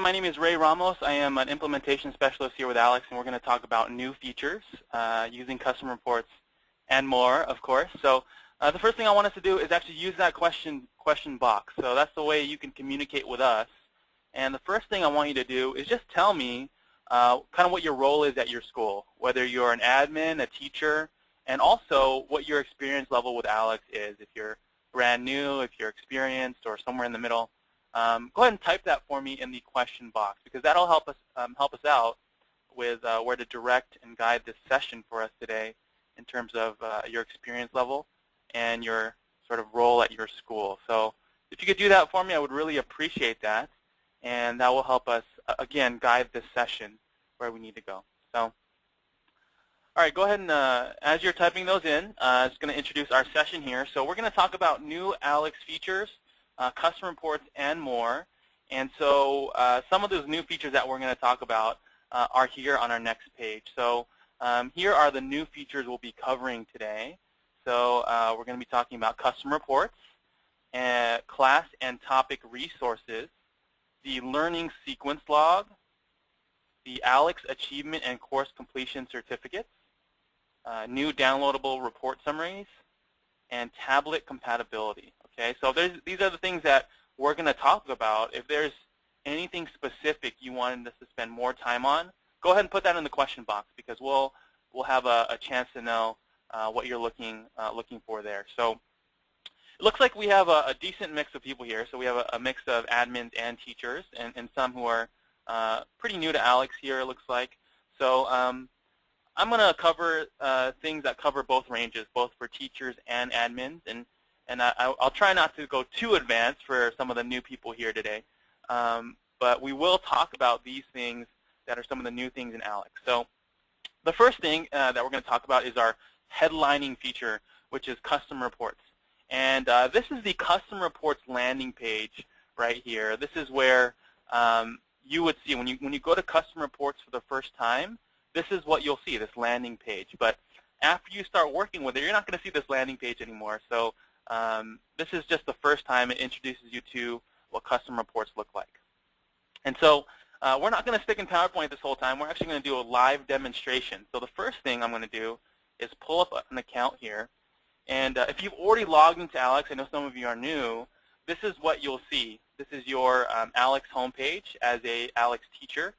My name is Ray Ramos. I am an implementation specialist here with ALEKS, and we're going to talk about new features using custom reports and more, of course. So the first thing I want us to do is actually use that question box. So that's the way you can communicate with us. And the first thing I want you to do is just tell me kind of what your role is at your school, whether you're an admin, a teacher, and also what your experience level with ALEKS is. If you're brand new, if you're experienced, or somewhere in the middle. Go ahead and type that for me in the question box, because that'll help us out with where to direct and guide this session for us today in terms of your experience level and your sort of role at your school. So if you could do that for me, I would really appreciate that, and that will help us again guide this session where we need to go. So, all right, go ahead and as you're typing those in, I'm just going to introduce our session here. So we're going to talk about new ALEKS features, custom reports, and more. And so some of those new features that we're going to talk about are here on our next page. So here are the new features we'll be covering today. So we're going to be talking about custom reports, class and topic resources, the learning sequence log, the ALEKS achievement and course completion certificates, new downloadable report summaries, and tablet compatibility. Okay, so these are the things that we're going to talk about. If there's anything specific you wanted us to spend more time on, go ahead and put that in the question box, because we'll have a chance to know what you're looking for there. So it looks like we have a decent mix of people here. So we have a mix of admins and teachers, and some who are pretty new to ALEKS here, it looks like. So I'm going to cover things that cover both ranges, both for teachers and admins, and I'll try not to go too advanced for some of the new people here today. But we will talk about these things that are some of the new things in ALEKS. So the first thing that we're going to talk about is our headlining feature, which is custom reports. And this is the custom reports landing page right here. This is where you would see, when you go to custom reports for the first time, this is what you'll see, this landing page. But after you start working with it, you're not going to see this landing page anymore. So this is just the first time it introduces you to what custom reports look like. And so we're not going to stick in PowerPoint this whole time. We're actually going to do a live demonstration. So the first thing I'm going to do is pull up an account here. And if you've already logged into ALEKS, I know some of you are new, this is what you'll see. This is your ALEKS homepage as a ALEKS teacher.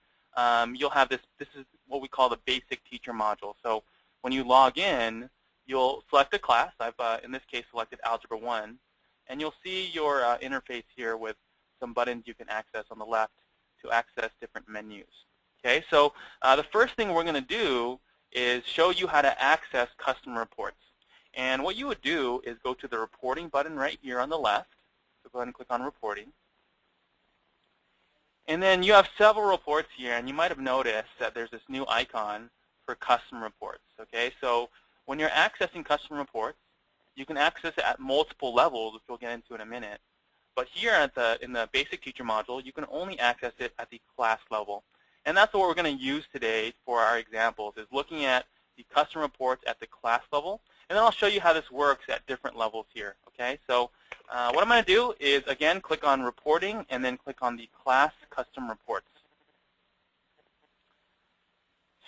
You'll have this is what we call the basic teacher module. So when you log in, you'll select a class. I've, in this case, selected Algebra 1. And you'll see your interface here with some buttons you can access on the left to access different menus. Okay, so the first thing we're going to do is show you how to access custom reports. And what you would do is go to the reporting button right here on the left. So go ahead and click on reporting. And then you have several reports here, and you might have noticed that there's this new icon for custom reports. Okay, so when you're accessing custom reports, you can access it at multiple levels, which we'll get into in a minute. But here in the basic teacher module, you can only access it at the class level. And that's what we're going to use today for our examples, is looking at the custom reports at the class level. And then I'll show you how this works at different levels here. Okay, so what I'm going to do is, again, click on reporting and then click on the class custom reports.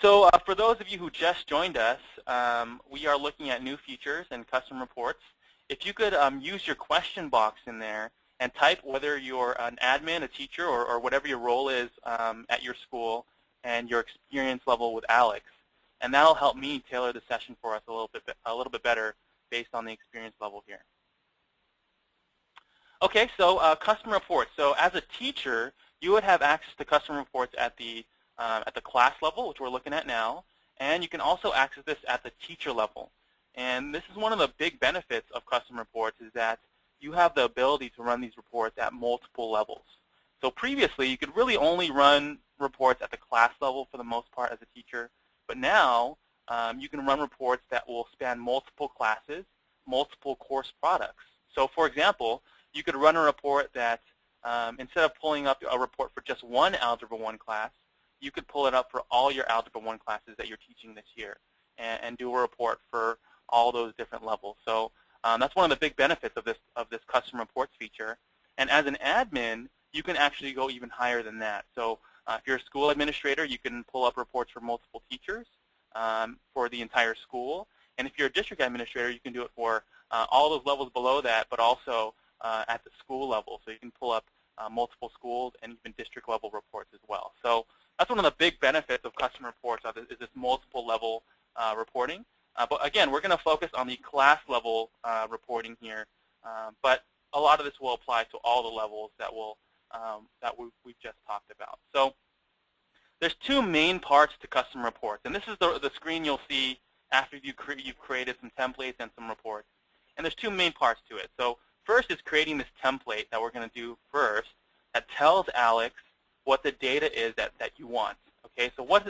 So for those of you who just joined us, we are looking at new features and custom reports. If you could use your question box in there and type whether you're an admin, a teacher, or whatever your role is at your school, and your experience level with ALEKS. And that'll help me tailor the session for us a little bit better based on the experience level here. Okay, so custom reports. So as a teacher, you would have access to custom reports at the class level, which we're looking at now, and you can also access this at the teacher level. And this is one of the big benefits of custom reports, is that you have the ability to run these reports at multiple levels. So previously, you could really only run reports at the class level for the most part as a teacher, but now you can run reports that will span multiple classes, multiple course products. So for example, you could run a report that instead of pulling up a report for just one Algebra 1 class, you could pull it up for all your Algebra 1 classes that you're teaching this year and do a report for all those different levels. So that's one of the big benefits of this custom reports feature. And as an admin, you can actually go even higher than that. So if you're a school administrator, you can pull up reports for multiple teachers for the entire school. And if you're a district administrator, you can do it for all those levels below that, but also at the school level. So you can pull up multiple schools and even district level reports as well. So that's one of the big benefits of custom reports is this multiple level reporting. But again, we're going to focus on the class level reporting here. But a lot of this will apply to all the levels that we've just talked about. So there's two main parts to custom reports, and this is the screen you'll see after you've created some templates and some reports. And there's two main parts to it. So first is creating this template that we're going to do first that tells ALEKS what the data is that you want. Okay, so what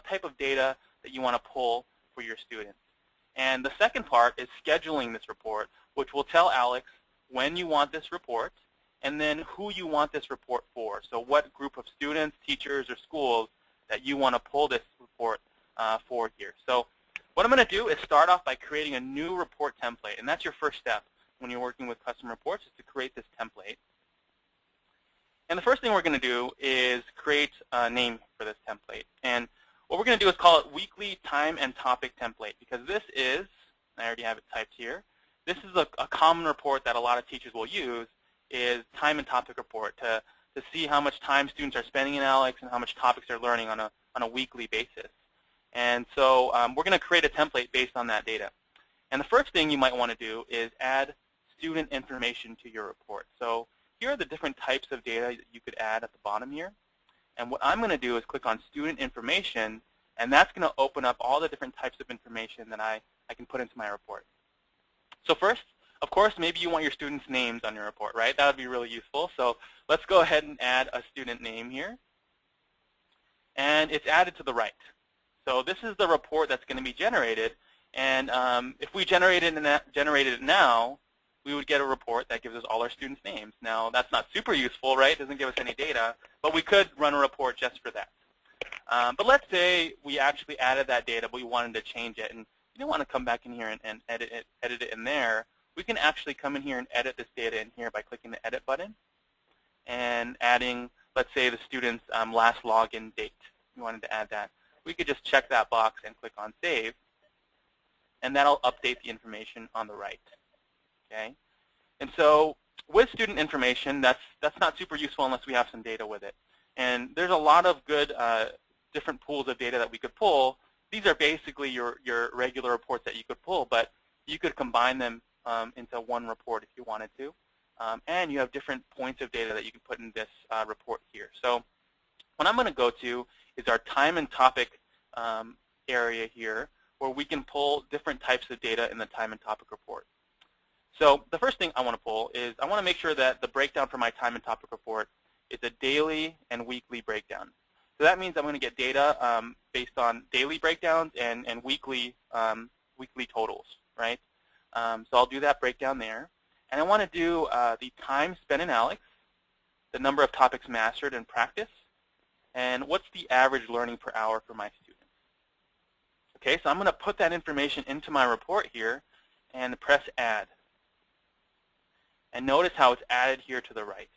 type of data that you want to pull for your students. And the second part is scheduling this report, which will tell ALEKS when you want this report and then who you want this report for. So what group of students, teachers, or schools that you want to pull this report for here. So what I'm going to do is start off by creating a new report template, and that's your first step when you're working with custom reports, is to create this template. And the first thing we're going to do is create a name for this template. And what we're going to do is call it Weekly Time and Topic Template, because this is, I already have it typed here, this is a common report that a lot of teachers will use, is time and topic report to see how much time students are spending in ALEKS and how much topics they're learning on a weekly basis. And so we're going to create a template based on that data. And the first thing you might want to do is add student information to your report. So here are the different types of data that you could add at the bottom here. And what I'm going to do is click on student information, and that's going to open up all the different types of information that I can put into my report. So first, of course, maybe you want your students' names on your report, right? That would be really useful. So let's go ahead and add a student name here. And it's added to the right. So this is the report that's going to be generated. And if we generated it now, we would get a report that gives us all our students' names. Now, that's not super useful, right? It doesn't give us any data, but we could run a report just for that. But let's say we actually added that data, but we wanted to change it, and you don't want to come back in here and edit it in there. We can actually come in here and edit this data in here by clicking the Edit button and adding, let's say, the student's last login date. We wanted to add that. We could just check that box and click on Save, and that'll update the information on the right. Okay, and so with student information, that's not super useful unless we have some data with it. And there's a lot of good different pools of data that we could pull. These are basically your regular reports that you could pull, but you could combine them into one report if you wanted to. And you have different points of data that you can put in this report here. So what I'm going to go to is our time and topic area here, where we can pull different types of data in the time and topic report. So the first thing I want to pull is I want to make sure that the breakdown for my time and topic report is a daily and weekly breakdown. So that means I'm going to get data based on daily breakdowns and weekly totals, right? So I'll do that breakdown there. And I want to do the time spent in ALEKS, the number of topics mastered in practice, and what's the average learning per hour for my students. Okay, so I'm going to put that information into my report here and press Add. And notice how it's added here to the right.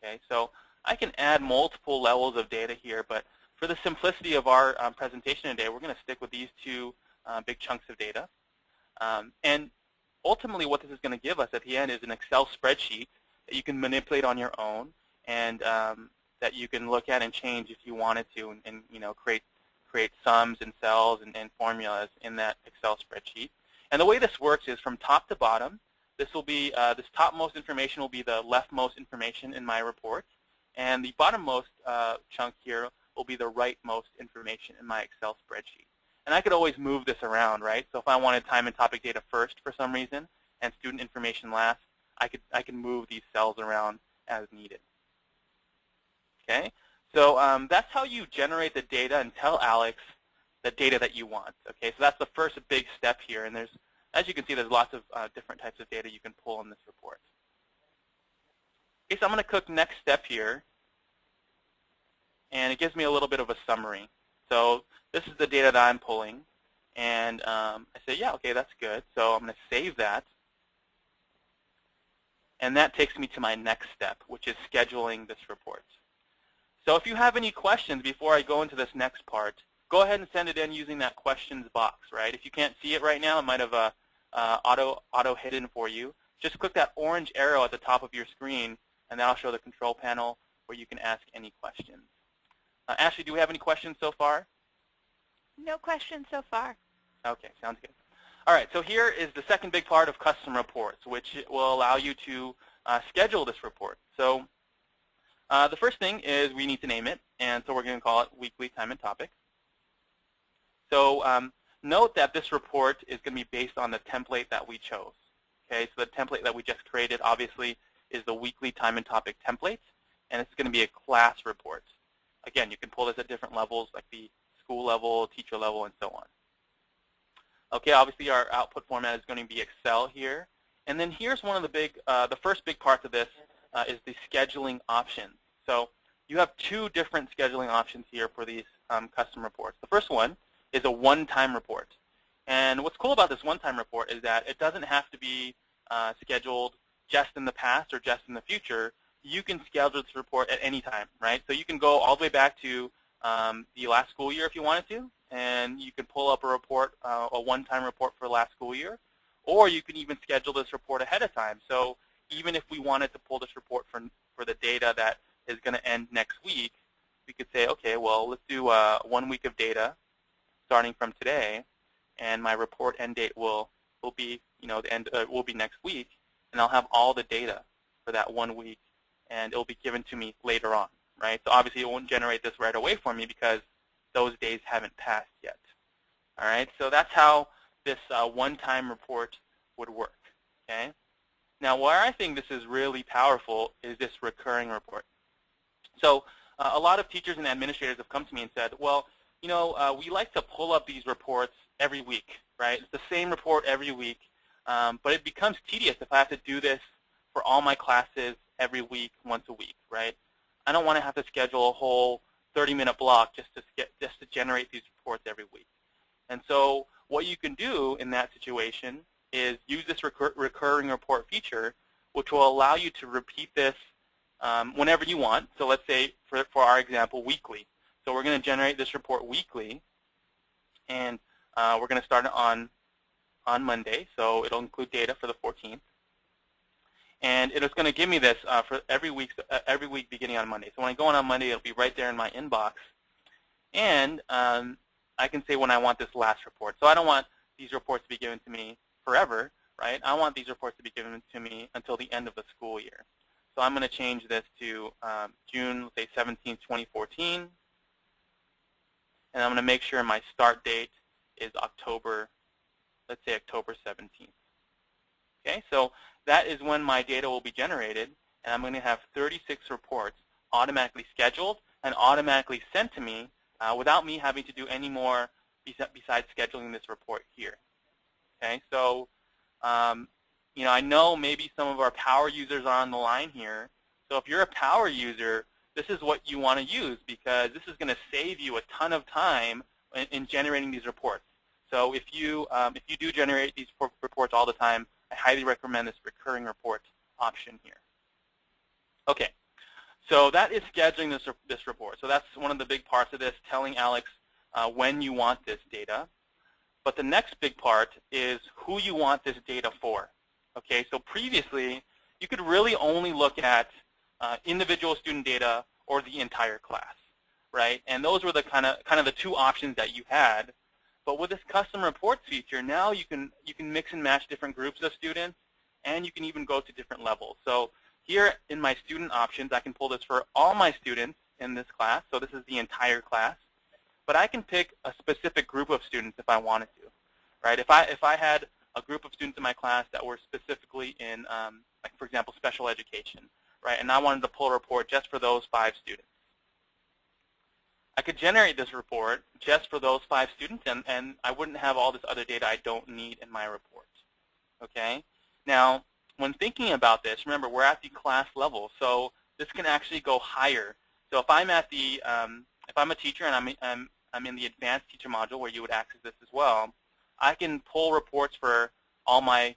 Okay, so I can add multiple levels of data here, but for the simplicity of our presentation today, we're going to stick with these two big chunks of data. And ultimately, what this is going to give us at the end is an Excel spreadsheet that you can manipulate on your own, and that you can look at and change if you wanted to, and you know, create sums and cells and formulas in that Excel spreadsheet. And the way this works is from top to bottom. This will be this topmost information will be the leftmost information in my report, and the bottommost chunk here will be the rightmost information in my Excel spreadsheet. And I could always move this around, right? So if I wanted time and topic data first for some reason and student information last, I can move these cells around as needed. Okay, so that's how you generate the data and tell ALEKS the data that you want. Okay, so that's the first big step here, and there's, as you can see, there's lots of different types of data you can pull in this report. Okay, so I'm going to click Next Step here, and it gives me a little bit of a summary. So this is the data that I'm pulling, and I say, yeah, okay, that's good. So I'm going to save that. And that takes me to my next step, which is scheduling this report. So if you have any questions before I go into this next part, go ahead and send it in using that questions box, right? If you can't see it right now, it might have auto hidden for you. Just click that orange arrow at the top of your screen, and that'll show the control panel where you can ask any questions. Ashley, do we have any questions so far? No questions so far. Okay, sounds good. All right, so here is the second big part of custom reports, which will allow you to schedule this report. So the first thing is we need to name it, and so we're going to call it Weekly Time and Topic. So note that this report is going to be based on the template that we chose. Okay, so the template that we just created, obviously, is the Weekly Time and Topic template, and it's going to be a class report. Again, you can pull this at different levels, like the school level, teacher level, and so on. Okay, obviously our output format is going to be Excel here. And then here's one of the first big parts of this is the scheduling options. So you have two different scheduling options here for these custom reports. The first one is a one-time report. And what's cool about this one-time report is that it doesn't have to be scheduled just in the past or just in the future. You can schedule this report at any time, right? So you can go all the way back to the last school year if you wanted to, and you can pull up a report, a one-time report for last school year, or you can even schedule this report ahead of time. So even if we wanted to pull this report for the data that is going to end next week, we could say, okay, well, let's do 1 week of data starting from today, and my report end date will be, the end will be next week, and I'll have all the data for that 1 week, and it'll be given to me later on, right? So obviously it won't generate this right away for me because those days haven't passed yet. All right, so that's how this one-time report would work. Okay. Now, where I think this is really powerful is this recurring report. So a lot of teachers and administrators have come to me and said, well, we like to pull up these reports every week, right? It's the same report every week, but it becomes tedious if I have to do this for all my classes every week, once a week, right? I don't want to have to schedule a whole 30-minute block just to generate these reports every week. And so what you can do in that situation is use this recurring report feature, which will allow you to repeat this whenever you want. So let's say, for our example, weekly. So we're going to generate this report weekly, and we're going to start it on Monday. So it'll include data for the 14th. And it's going to give me this for every week beginning on Monday. So when I go on Monday, it'll be right there in my inbox. And I can say when I want this last report. So I don't want these reports to be given to me forever, right? I want these reports to be given to me until the end of the school year. So I'm going to change this to June, let's say 17, 2014. And I'm going to make sure my start date is October, let's say October 17th. Okay, so that is when my data will be generated, and I'm going to have 36 reports automatically scheduled and automatically sent to me without me having to do any more besides scheduling this report here. Okay, so I know maybe some of our power users are on the line here. So if you're a power user, this is what you want to use because this is going to save you a ton of time in generating these reports. So if you do generate these reports all the time, I highly recommend this recurring report option here. Okay, so that is scheduling this report. So that's one of the big parts of this, telling ALEKS when you want this data. But the next big part is who you want this data for. Okay, so previously, you could really only look at individual student data or the entire class, right? And those were the kind of the two options that you had. But with this custom reports feature, now you can mix and match different groups of students, and you can even go to different levels. So here in my student options, I can pull this for all my students in this class. So this is the entire class. But I can pick a specific group of students if I wanted to, right? If I had a group of students in my class that were specifically in, like for example, special education, right? And I wanted to pull a report just for those 5 students. I could generate this report just for those 5 students, and I wouldn't have all this other data I don't need in my report. Okay? Now, when thinking about this, remember we're at the class level, so this can actually go higher. So if I'm at the, if I'm a teacher and I'm in the advanced teacher module where you would access this as well, I can pull reports for all my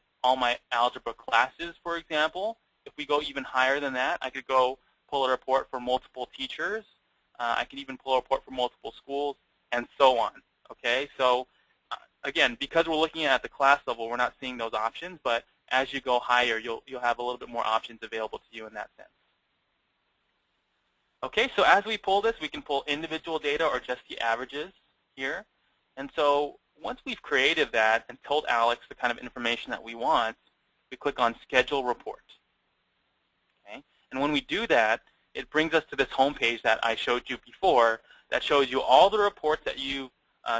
algebra classes, for example, if we go even higher than that, I could go pull a report for multiple teachers. I could even pull a report for multiple schools, and so on. Okay, so again, because we're looking at the class level, we're not seeing those options, but as you go higher, you'll have a little bit more options available to you in that sense. Okay, so as we pull this, we can pull individual data or just the averages here. And so once we've created that and told ALEKS the kind of information that we want, we click on Schedule Report. Okay, and when we do that, it brings us to this home page that I showed you before that shows you all the reports that you've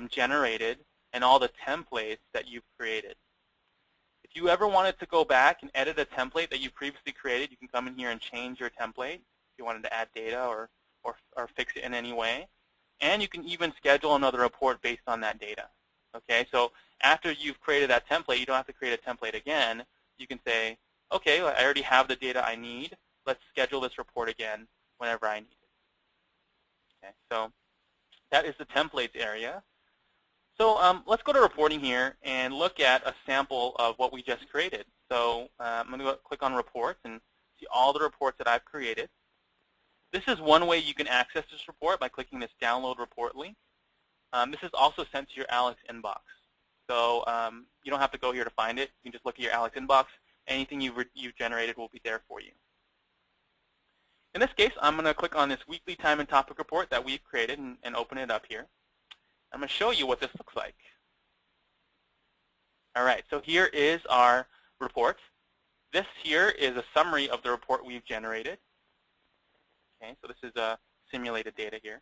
generated and all the templates that you've created. If you ever wanted to go back and edit a template that you previously created, you can come in here and change your template if you wanted to add data or fix it in any way. And you can even schedule another report based on that data. Okay, so after you've created that template, you don't have to create a template again. You can say, okay, I already have the data I need. Let's schedule this report again whenever I need it. Okay, so that is the templates area. So let's go to reporting here and look at a sample of what we just created. So I'm going to click on reports and see all the reports that I've created. This is one way you can access this report by clicking this download report link. This is also sent to your ALEKS inbox. So you don't have to go here to find it. You can just look at your ALEKS inbox. Anything you've generated will be there for you. In this case, I'm going to click on this weekly time and topic report that we've created and open it up here. I'm going to show you what this looks like. All right, so here is our report. This here is a summary of the report we've generated. Okay, so this is simulated data here.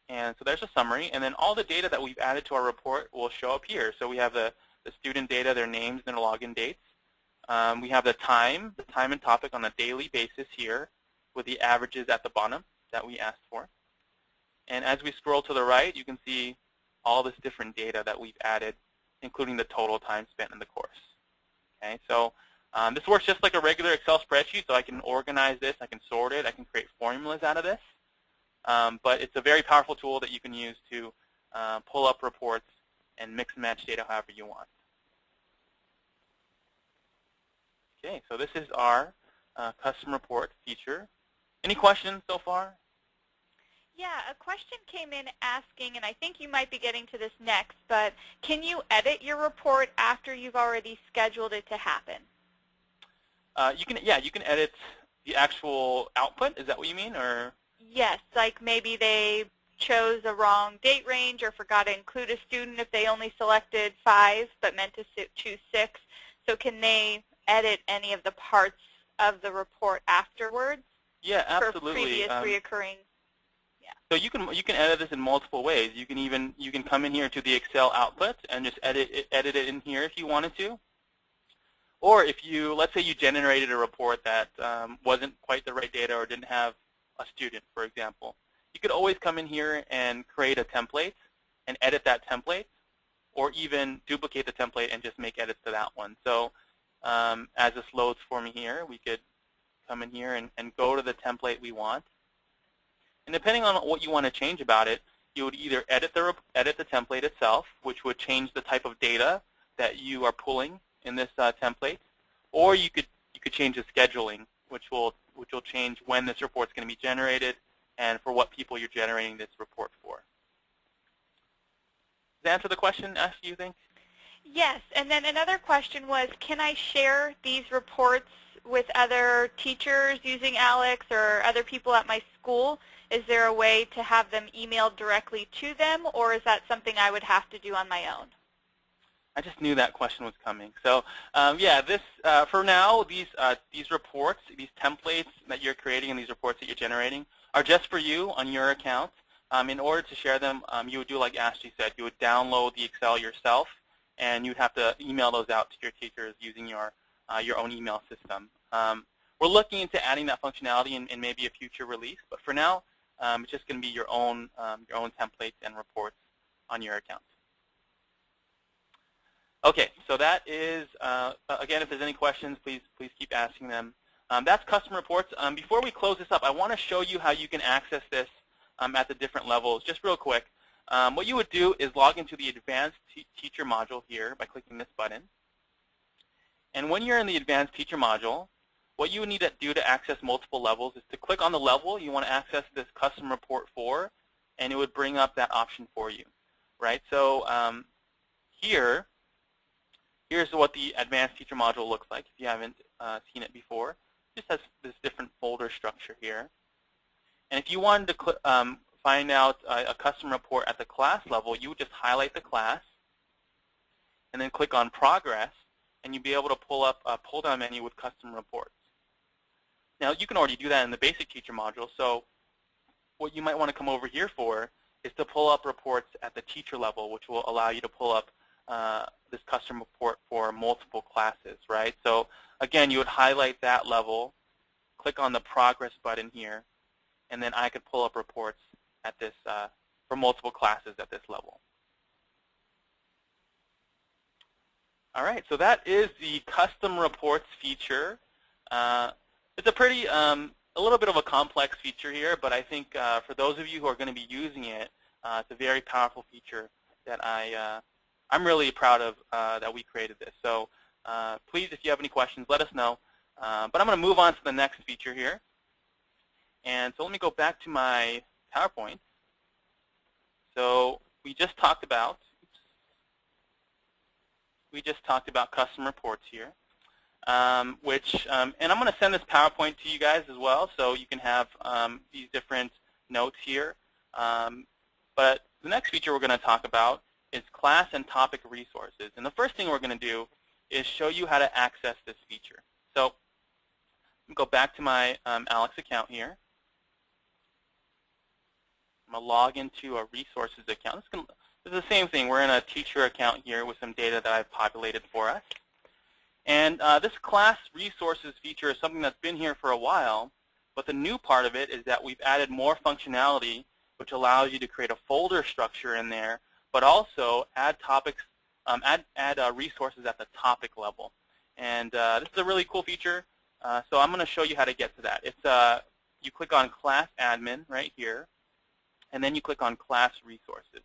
And so there's a summary, and then all the data that we've added to our report will show up here. So we have the student data, their names, and their login dates. We have the time and topic on a daily basis here with the averages at the bottom that we asked for. And as we scroll to the right, you can see all this different data that we've added, including the total time spent in the course. Okay, so this works just like a regular Excel spreadsheet, so I can organize this, I can sort it, I can create formulas out of this. But it's a very powerful tool that you can use to pull up reports and mix and match data however you want. Okay, so this is our custom report feature. Any questions so far? Yeah, a question came in asking, and I think you might be getting to this next, but can you edit your report after you've already scheduled it to happen? You can edit the actual output. Is that what you mean, or? Yes, like maybe they chose a wrong date range or forgot to include a student if they only selected 5 but meant to choose 6. So can they edit any of the parts of the report afterwards? Yeah, absolutely. For previous reoccurring. Yeah. So you can edit this in multiple ways. You can come in here to the Excel output and just edit it in here if you wanted to. Or if let's say you generated a report that wasn't quite the right data or didn't have a student, for example, you could always come in here and create a template and edit that template, or even duplicate the template and just make edits to that one. So as this loads for me here, we could come in here and go to the template we want. And depending on what you want to change about it, you would either edit the template itself, which would change the type of data that you are pulling in this template, or you could change the scheduling, which will change when this report is going to be generated and for what people you're generating this report for. Does that answer the question, Ash, do you think? Yes, and then another question was, can I share these reports with other teachers using ALEKS or other people at my school? Is there a way to have them emailed directly to them, or is that something I would have to do on my own? I just knew that question was coming. So yeah, for now, these reports, these templates that you're creating and these reports that you're generating are just for you on your account. In order to share them, you would do like Ashley said. You would download the Excel yourself, and you'd have to email those out to your teachers using your own email system. We're looking into adding that functionality in maybe a future release, but for now, it's just going to be your own templates and reports on your account. Okay, so that is, again, if there's any questions, please keep asking them. That's custom reports. Before we close this up, I want to show you how you can access this at the different levels, just real quick. What you would do is log into the Advanced Teacher module here by clicking this button. And when you're in the Advanced Teacher module, what you would need to do to access multiple levels is to click on the level you want to access this custom report for, and it would bring up that option for you, right? So here's what the Advanced Teacher module looks like if you haven't seen it before. It just has this different folder structure here. And if you wanted to find out a custom report at the class level, you would just highlight the class and then click on Progress, and you'd be able to pull up a pull-down menu with custom reports. Now, you can already do that in the Basic Teacher module, so what you might want to come over here for is to pull up reports at the teacher level, which will allow you to pull up this custom report for multiple classes, right? So again, you would highlight that level, click on the Progress button here, and then I could pull up reports at this for multiple classes at this level. All right, so that is the custom reports feature. It's a pretty, a little bit of a complex feature here, but I think for those of you who are going to be using it, it's a very powerful feature that I'm really proud of that we created this. So please, if you have any questions, let us know. But I'm going to move on to the next feature here. And so let me go back to my PowerPoint. So we just talked about custom reports here, and I'm going to send this PowerPoint to you guys as well, so you can have these different notes here. But the next feature we're going to talk about is class and topic resources. And the first thing we're going to do is show you how to access this feature. So I'm going to go back to my ALEKS account here. I'm going to log into a resources account. This is the same thing. We're in a teacher account here with some data that I've populated for us. And this class resources feature is something that's been here for a while, but the new part of it is that we've added more functionality, which allows you to create a folder structure in there, but also add topics, add resources at the topic level. And this is a really cool feature. So I'm going to show you how to get to that. It's you click on Class Admin right here, and then you click on Class Resources.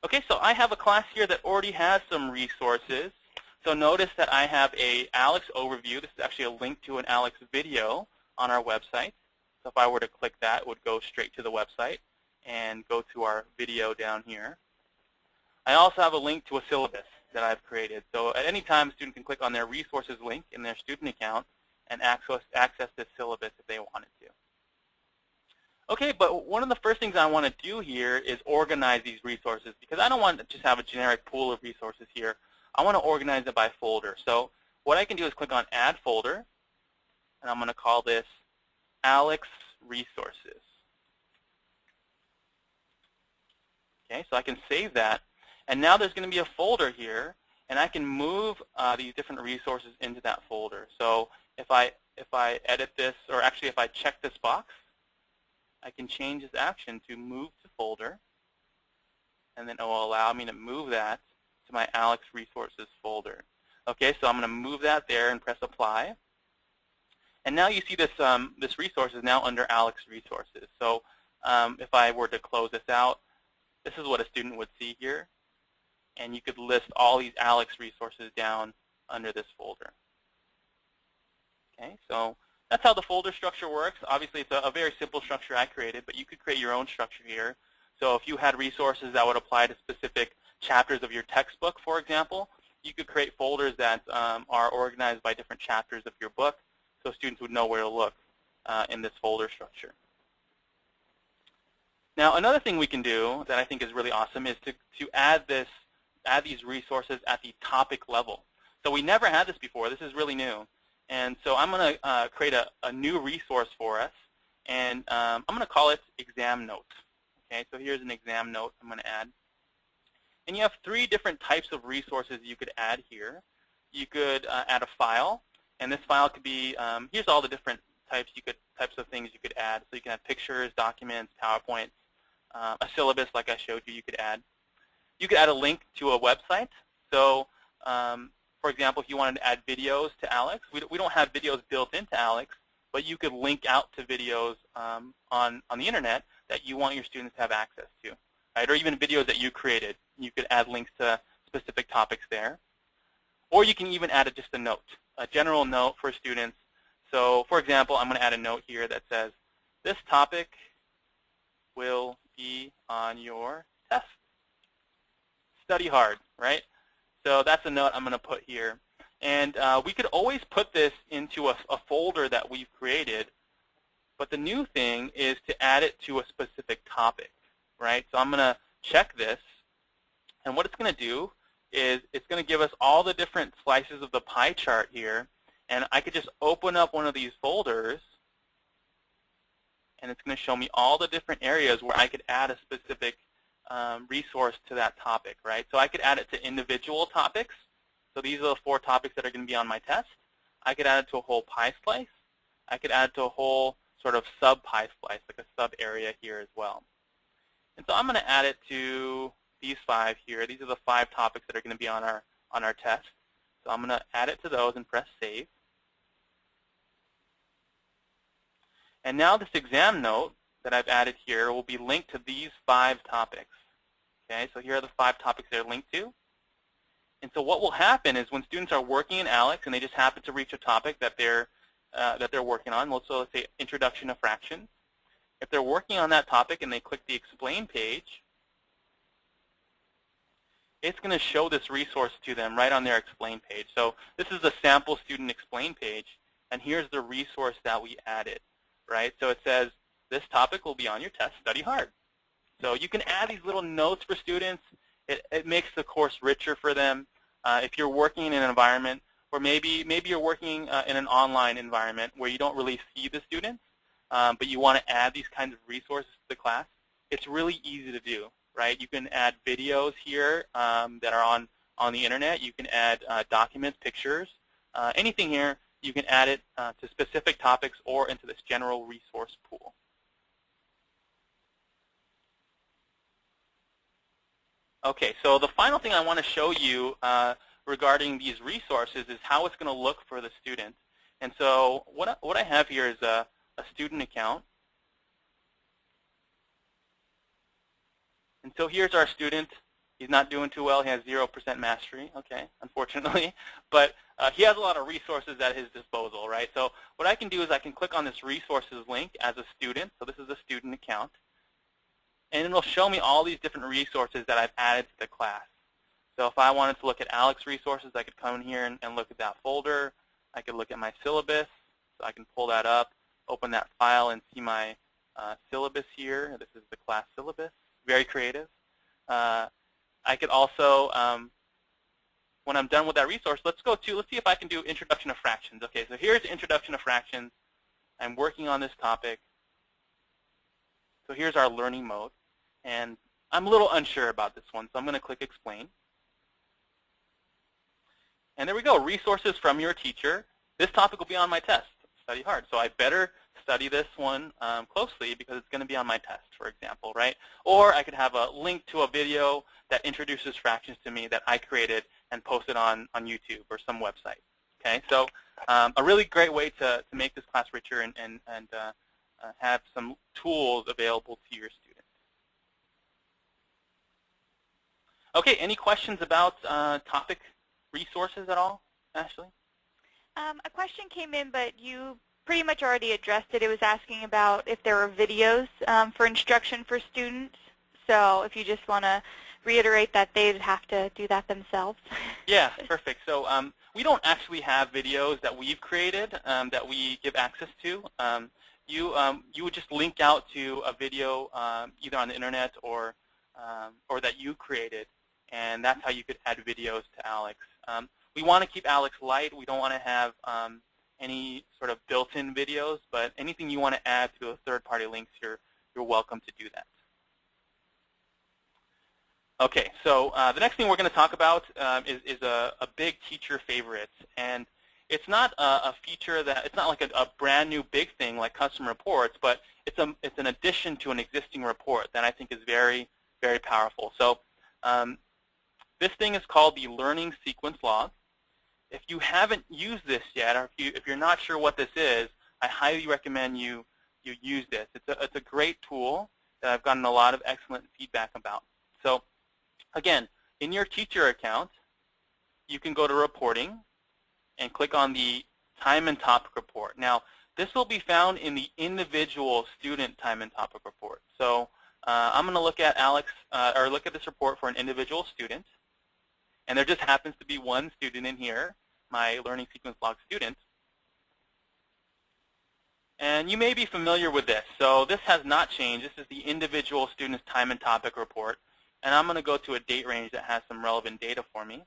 Okay, so I have a class here that already has some resources. So notice that I have a ALEKS overview. This is actually a link to an ALEKS video on our website. So if I were to click that, it would go straight to the website and go to our video down here. I also have a link to a syllabus that I've created. So at any time, a student can click on their resources link in their student account and access this syllabus if they wanted to. Okay, but one of the first things I want to do here is organize these resources, because I don't want to just have a generic pool of resources here. I want to organize it by folder. So what I can do is click on Add Folder, and I'm going to call this ALEKS Resources. Okay, so I can save that, and now there's going to be a folder here, and I can move these different resources into that folder. So if I edit this, or actually if I check this box, I can change this action to move to folder, and then it will allow me to move that to my ALEKS Resources folder. Okay, so I'm going to move that there and press Apply. And now you see this, this resource is now under ALEKS Resources. So if I were to close this out, this is what a student would see here. And you could list all these ALEKS resources down under this folder. Okay, so that's how the folder structure works. Obviously, it's a very simple structure I created, but you could create your own structure here. So if you had resources that would apply to specific chapters of your textbook, for example, you could create folders that are organized by different chapters of your book, so students would know where to look in this folder structure. Now, another thing we can do that I think is really awesome is to add these resources at the topic level. So we never had this before. This is really new. And so I'm going to create a new resource for us, and I'm going to call it Exam Note. Okay, so here's an exam note I'm going to add. And you have three different types of resources you could add here. You could add a file, and this file could be, here's all the different types of things you could add. So you can have pictures, documents, PowerPoints, a syllabus like I showed you, you could add. You could add a link to a website. So for example, if you wanted to add videos to ALEKS, we don't have videos built into ALEKS, but you could link out to videos on the internet that you want your students to have access to, right? Or even videos that you created. You could add links to specific topics there. Or you can even add just a note. a general note for students. So for example, I'm going to add a note here that says, this topic will be on your test. Study hard, right? So that's a note I'm going to put here. And we could always put this into a folder that we've created, but the new thing is to add it to a specific topic, right? So I'm going to check this, and what it's going to do is it's going to give us all the different slices of the pie chart here, and I could just open up one of these folders, and it's going to show me all the different areas where I could add a specific resource to that topic, right? So I could add it to individual topics. So these are the 4 topics that are going to be on my test. I could add it to a whole pie slice. I could add it to a whole sort of sub-pie slice, like a sub-area here as well. And so I'm going to add it to these 5 here. These are the 5 topics that are going to be on our test. So I'm going to add it to those and press Save. And now this exam note that I've added here will be linked to these 5 topics. Okay, so here are the 5 topics they're linked to. And so what will happen is when students are working in ALEKS and they just happen to reach a topic that they're working on, so let's say Introduction to Fractions. If they're working on that topic and they click the Explain page, it's going to show this resource to them right on their Explain page. So this is the sample student Explain page, and here's the resource that we added, right? So it says, this topic will be on your test, study hard. So you can add these little notes for students. It makes the course richer for them. If you're working in an environment, or maybe you're working in an online environment where you don't really see the students, but you want to add these kinds of resources to the class, it's really easy to do, right? You can add videos here that are on the internet. You can add documents, pictures, anything here. You can add it to specific topics or into this general resource pool. Okay, so the final thing I want to show you regarding these resources is how it's going to look for the student. And so what I have here is a student account. And so here's our student. He's not doing too well. He has 0% mastery, okay, unfortunately. But he has a lot of resources at his disposal, right? So what I can do is I can click on this resources link as a student. So this is a student account. And it'll show me all these different resources that I've added to the class. So if I wanted to look at ALEKS resources, I could come in here and look at that folder. I could look at my syllabus. So I can pull that up, open that file, and see my syllabus here. This is the class syllabus. Very creative. I could also, when I'm done with that resource, let's see if I can do Introduction to Fractions. Okay, so here's Introduction to Fractions. I'm working on this topic. So here's our learning mode. And I'm a little unsure about this one, so I'm going to click Explain. And there we go, resources from your teacher. This topic will be on my test, study hard. So I better study this one closely because it's going to be on my test, for example, right? Or I could have a link to a video that introduces fractions to me that I created and posted on YouTube or some website. Okay, so a really great way to make this class richer and have some tools available to your students. Okay, any questions about topic resources at all, Ashley? A question came in, but you pretty much already addressed it. It was asking about if there are videos for instruction for students. So if you just want to reiterate that they'd have to do that themselves. Yeah, perfect. So we don't actually have videos that we've created that we give access to. You would just link out to a video either on the internet or that you created, and that's how you could add videos to ALEKS. We want to keep ALEKS light. We don't want to have any sort of built-in videos, but anything you want to add to a third-party links, you're welcome to do that. Okay, so the next thing we're going to talk about is a big teacher favorite, and it's not a feature that it's not like a brand new big thing like custom reports, but it's an addition to an existing report that I think is very, very powerful. So this thing is called the learning sequence log. If you haven't used this yet, or if you're not sure what this is, I highly recommend you use this. It's a great tool that I've gotten a lot of excellent feedback about. So again, in your teacher account, you can go to reporting, and click on the time and topic report. Now, this will be found in the individual student time and topic report. So I'm going to look at look at this report for an individual student, and there just happens to be one student in here, my learning sequence log student. And you may be familiar with this. So this has not changed. This is the individual student's time and topic report. And I'm going to go to a date range that has some relevant data for me.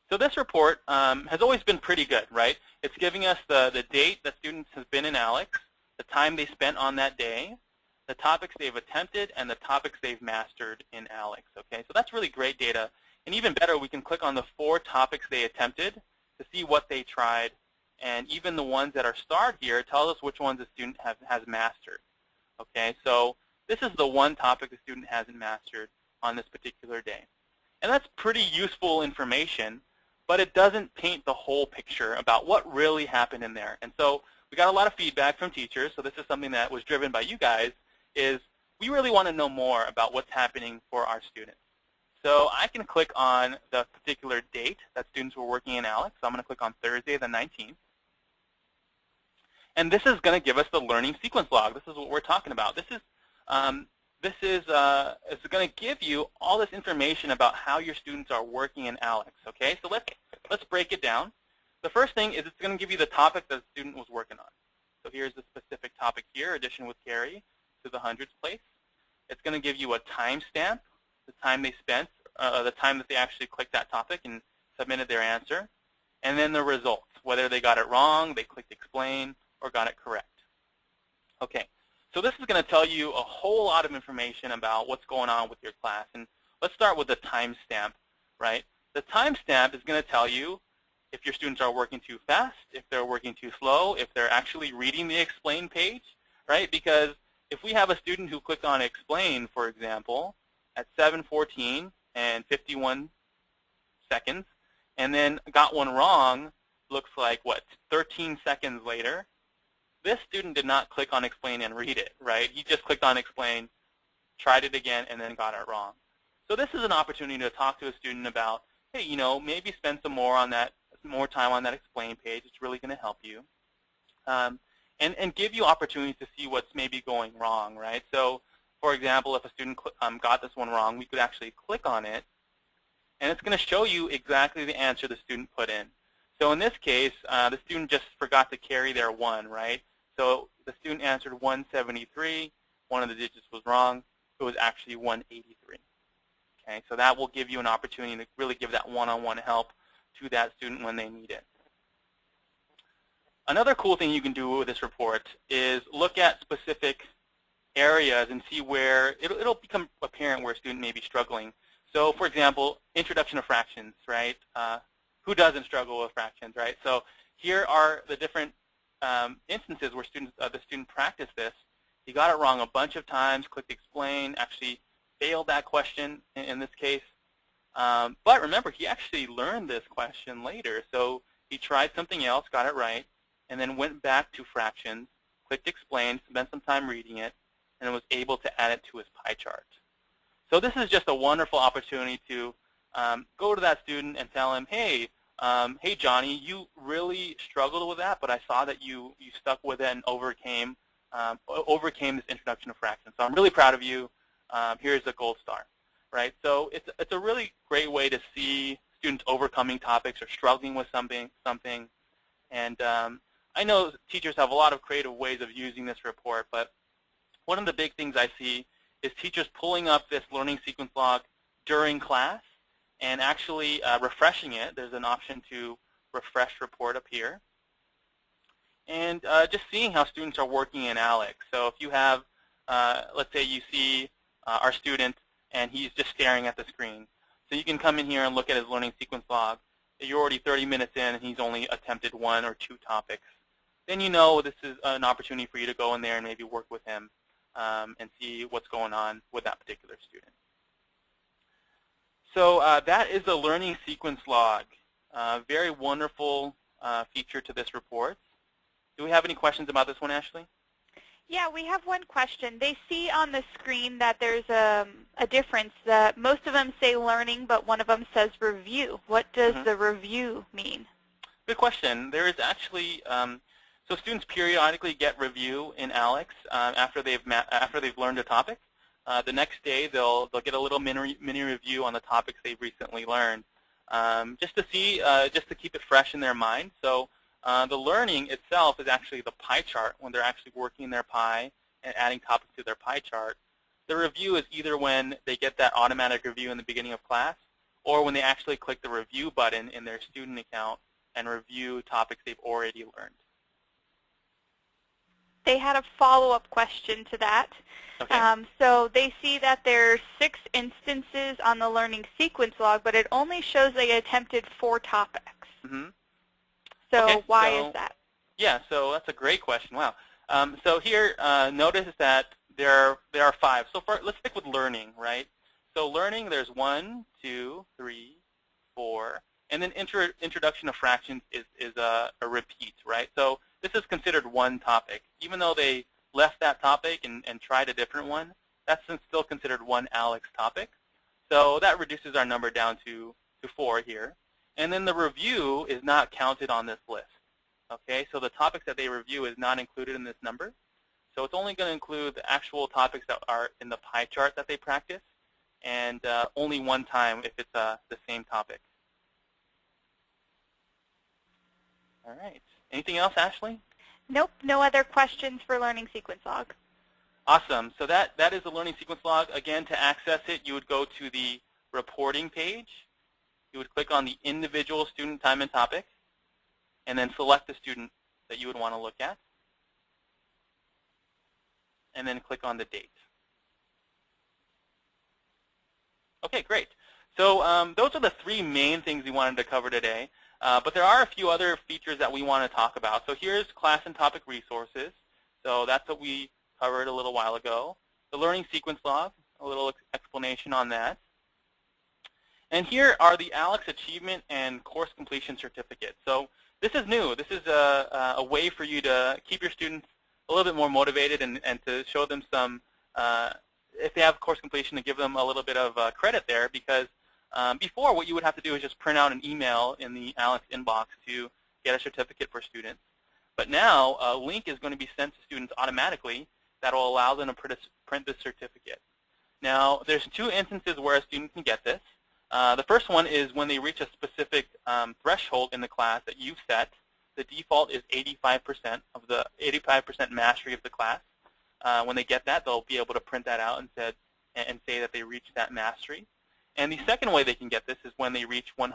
So this report has always been pretty good, right? It's giving us the date that students have been in ALEKS, the time they spent on that day, the topics they've attempted, and the topics they've mastered in ALEKS. Okay, so that's really great data. And even better, we can click on the 4 topics they attempted to see what they tried. And even the ones that are starred here tell us which ones the student has mastered. Okay, so this is the one topic the student hasn't mastered on this particular day. And that's pretty useful information, but it doesn't paint the whole picture about what really happened in there. And so we got a lot of feedback from teachers, so this is something that was driven by you guys, is we really want to know more about what's happening for our students. So I can click on the particular date that students were working in ALEKS. So I'm going to click on Thursday the 19th. And this is going to give us the learning sequence log. This is what we're talking about. This is going to give you all this information about how your students are working in ALEKS. Okay, so let's break it down. The first thing is it's going to give you the topic that the student was working on. So here's the specific topic here, addition with Carrie to the hundreds place. It's going to give you a timestamp, the time they spent, the time that they actually clicked that topic and submitted their answer, and then the results, whether they got it wrong, they clicked explain, or got it correct. Okay, so this is going to tell you a whole lot of information about what's going on with your class. And let's start with the timestamp, right? The timestamp is going to tell you if your students are working too fast, if they're working too slow, if they're actually reading the explain page, right? Because if we have a student who clicked on explain, for example, at 7:14 and 51 seconds, and then got one wrong, looks like, what, 13 seconds later, this student did not click on explain and read it, right? He just clicked on explain, tried it again, and then got it wrong. So this is an opportunity to talk to a student about, hey, you know, maybe spend some more time on that explain page. It's really going to help you. And give you opportunities to see what's maybe going wrong, right? So, for example, if a student got this one wrong, we could actually click on it, and it's going to show you exactly the answer the student put in. So in this case, the student just forgot to carry their 1, right? So the student answered 173. One of the digits was wrong. It was actually 183. Okay, so that will give you an opportunity to really give that one-on-one help to that student when they need it. Another cool thing you can do with this report is look at specific areas and see where it'll become apparent where a student may be struggling. So, for example, introduction of fractions, right? Who doesn't struggle with fractions, right? So here are the different instances where the student practiced this. He got it wrong a bunch of times, clicked explain, actually failed that question in this case. But remember, he actually learned this question later. So he tried something else, got it right, and then went back to fractions, clicked explain, spent some time reading it, and was able to add it to his pie chart. So this is just a wonderful opportunity to go to that student and tell him, hey, hey Johnny, you really struggled with that, but I saw that you stuck with it and overcame this introduction of fractions. So I'm really proud of you. Here's a gold star, right? So it's a really great way to see students overcoming topics or struggling with something. And I know teachers have a lot of creative ways of using this report, but one of the big things I see is teachers pulling up this learning sequence log during class and actually refreshing it. There's an option to refresh report up here. And just seeing how students are working in ALEKS. So if you have, let's say you see our student and he's just staring at the screen. So you can come in here and look at his learning sequence log. You're already 30 minutes in and he's only attempted 1 or 2 topics. Then you know this is an opportunity for you to go in there and maybe work with him and see what's going on with that particular student. So that is the learning sequence log. Very wonderful feature to this report. Do we have any questions about this one, Ashley? Yeah, we have one question. They see on the screen that there's a difference. That most of them say learning, but one of them says review. What does the review mean? Good question. There is actually, so students periodically get review in ALEKS after they've learned a topic. The next day they'll get a little mini review on the topics they've recently learned, just to see, just to keep it fresh in their mind. So the learning itself is actually the pie chart when they're actually working their pie and adding topics to their pie chart. The review is either when they get that automatic review in the beginning of class, or when they actually click the review button in their student account and review topics they've already learned. They had a follow-up question to that. Okay. So they see that there's 6 instances on the learning sequence log, but it only shows they attempted 4 topics. So okay, why is that? Yeah, so that's a great question. Wow. So here, notice that there are 5. So let's stick with learning, right? So learning, there's 1, 2, 3, 4. And then introduction of fractions is a repeat, right? So this is considered one topic. Even though they left that topic and tried a different one, that's still considered one ALEKS topic. So that reduces our number down to 4 here. And then the review is not counted on this list. Okay, so the topics that they review is not included in this number. So it's only going to include the actual topics that are in the pie chart that they practice, and only one time if it's the same topic. All right. Anything else, Ashley? Nope, no other questions for learning sequence log. Awesome. So that is the learning sequence log. Again, to access it, you would go to the reporting page. You would click on the individual student time and topic, and then select the student that you would want to look at, and then click on the date. Okay, great. So those are the 3 main things we wanted to cover today. But there are a few other features that we want to talk about. So here's class and topic resources. So that's what we covered a little while ago. The learning sequence log, a little explanation on that. And here are the ALEKS Achievement and Course Completion Certificates. So this is new. This is a way for you to keep your students a little bit more motivated and to show them some, if they have course completion, to give them a little bit of credit there, because before, what you would have to do is just print out an email in the ALEKS inbox to get a certificate for students. But now, a link is going to be sent to students automatically that will allow them to print this certificate. Now, there's 2 instances where a student can get this. The first one is when they reach a specific threshold in the class that you've set. The default is 85% of the 85% mastery of the class. When they get that, they'll be able to print that out and say that they reached that mastery. And the second way they can get this is when they reach 100%.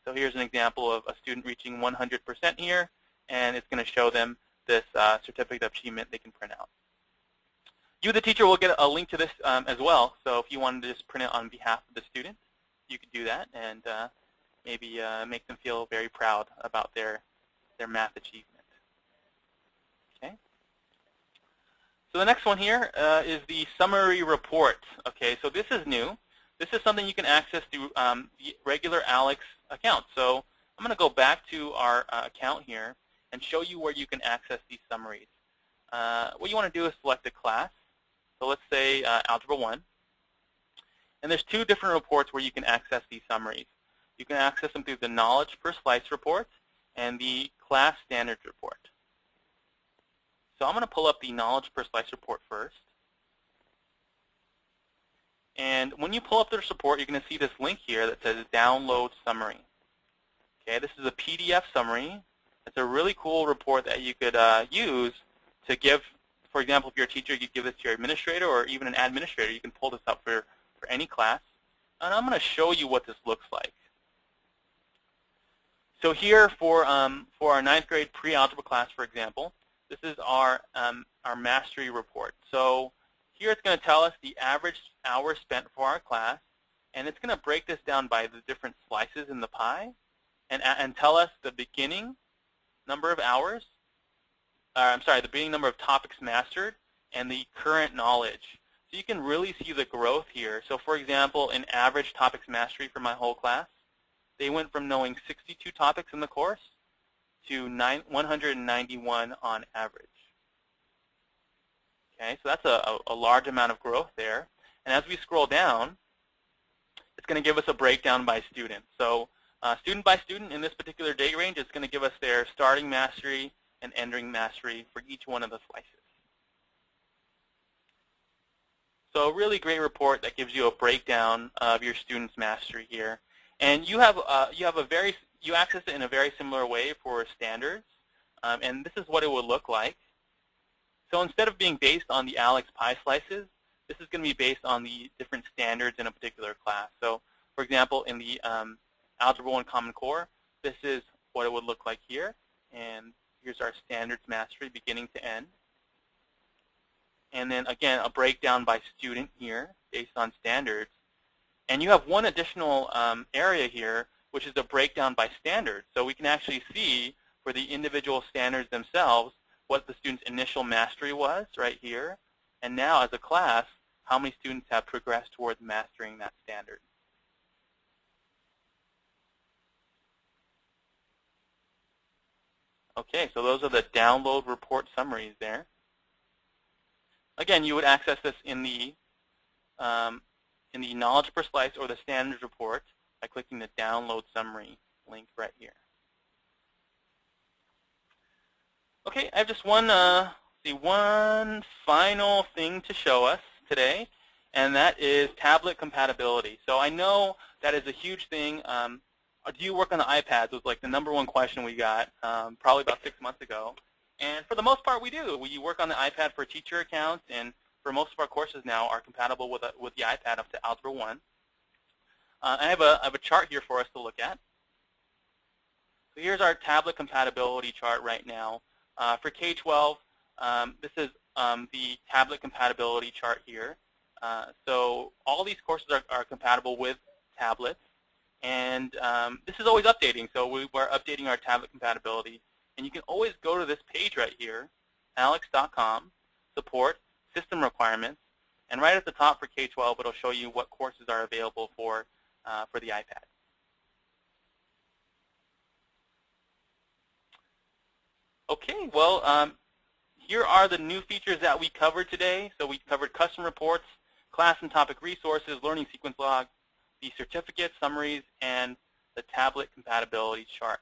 So here's an example of a student reaching 100% here, and it's going to show them this certificate of achievement they can print out. You, the teacher, will get a link to this as well. So if you wanted to just print it on behalf of the student, you could do that and maybe make them feel very proud about their math achievement. Okay. So the next one here is the summary report. Okay, so this is new. This is something you can access through the regular ALEKS account. So I'm going to go back to our account here and show you where you can access these summaries. What you want to do is select a class. So let's say Algebra 1. And there's 2 different reports where you can access these summaries. You can access them through the Knowledge Per Slice report and the Class Standards report. So I'm going to pull up the Knowledge Per Slice report first. And when you pull up this report, you're going to see this link here that says Download Summary. Okay, this is a PDF summary. It's a really cool report that you could use to give, for example, if you're a teacher, you give this to your administrator or even an administrator. You can pull this up for any class. And I'm going to show you what this looks like. So here for our 9th grade pre-algebra class, for example, this is our mastery report. So here it's going to tell us the average hours spent for our class, and it's going to break this down by the different slices in the pie and tell us the beginning number of hours, the beginning number of topics mastered and the current knowledge. So you can really see the growth here. So for example, in average topics mastery for my whole class, they went from knowing 62 topics in the course to 191 on average. Okay, so that's a large amount of growth there. And as we scroll down, it's going to give us a breakdown by student. So student by student in this particular date range, it's going to give us their starting mastery and ending mastery for each one of the slices. So a really great report that gives you a breakdown of your students' mastery here. And you access it in a very similar way for standards. And this is what it would look like. So instead of being based on the ALEKS pie slices, this is going to be based on the different standards in a particular class. So for example, in the Algebra 1 Common Core, this is what it would look like here. And here's our standards mastery beginning to end. And then again, a breakdown by student here based on standards. And you have one additional area here, which is a breakdown by standards. So we can actually see for the individual standards themselves what the student's initial mastery was right here. And now as a class, how many students have progressed towards mastering that standard. Okay, so those are the download report summaries there. Again, you would access this in the knowledge per slice or the standards report by clicking the download summary link right here. Okay, I have just one final thing to show us today, and that is tablet compatibility. So I know that is a huge thing. Do you work on the iPads? Was like the #1 question we got probably about 6 months ago. And for the most part, we do. We work on the iPad for teacher accounts, and for most of our courses now are compatible with the iPad up to Algebra 1. I have a chart here for us to look at. So here's our tablet compatibility chart right now. For K-12, this is the tablet compatibility chart here. So all these courses are compatible with tablets. And this is always updating. So we're updating our tablet compatibility. And you can always go to this page right here, aleks.com, support, system requirements. And right at the top for K-12, it'll show you what courses are available for the iPad. Okay, well, here are the new features that we covered today. So we covered custom reports, class and topic resources, learning sequence log, the certificates, summaries, and the tablet compatibility chart.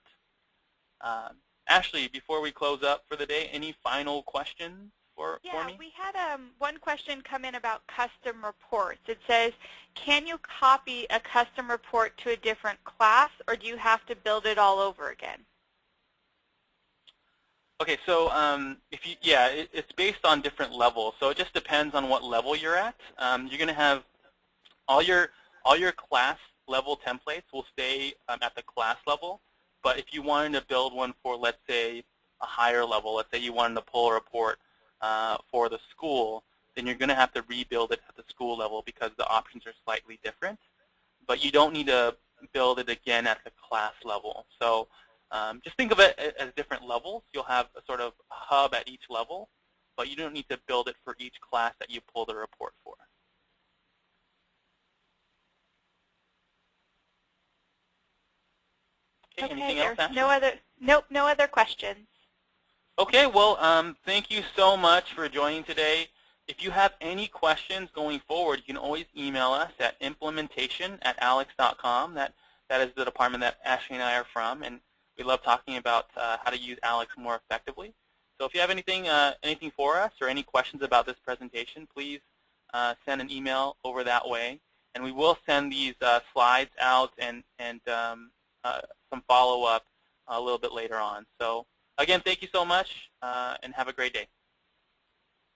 Ashley, before we close up for the day, any final questions for me? Yeah, we had one question come in about custom reports. It says, can you copy a custom report to a different class, or do you have to build it all over again? Okay, so it's based on different levels. So it just depends on what level you're at. You're going to have all your class level templates will stay at the class level. But if you wanted to build one for, let's say, a higher level, let's say you wanted to pull a report for the school, then you're going to have to rebuild it at the school level because the options are slightly different. But you don't need to build it again at the class level. So just think of it as different levels. You'll have a sort of hub at each level, but you don't need to build it for each class that you pull the report for. Okay, anything else, Ashley? No other questions. Okay, well, thank you so much for joining today. If you have any questions going forward, you can always email us at implementation@aleks.com. That is the department that Ashley and I are from, and we love talking about how to use ALEKS more effectively. So if you have anything for us or any questions about this presentation, please send an email over that way, and we will send these slides out and some follow-up a little bit later on. So again, thank you so much, and have a great day.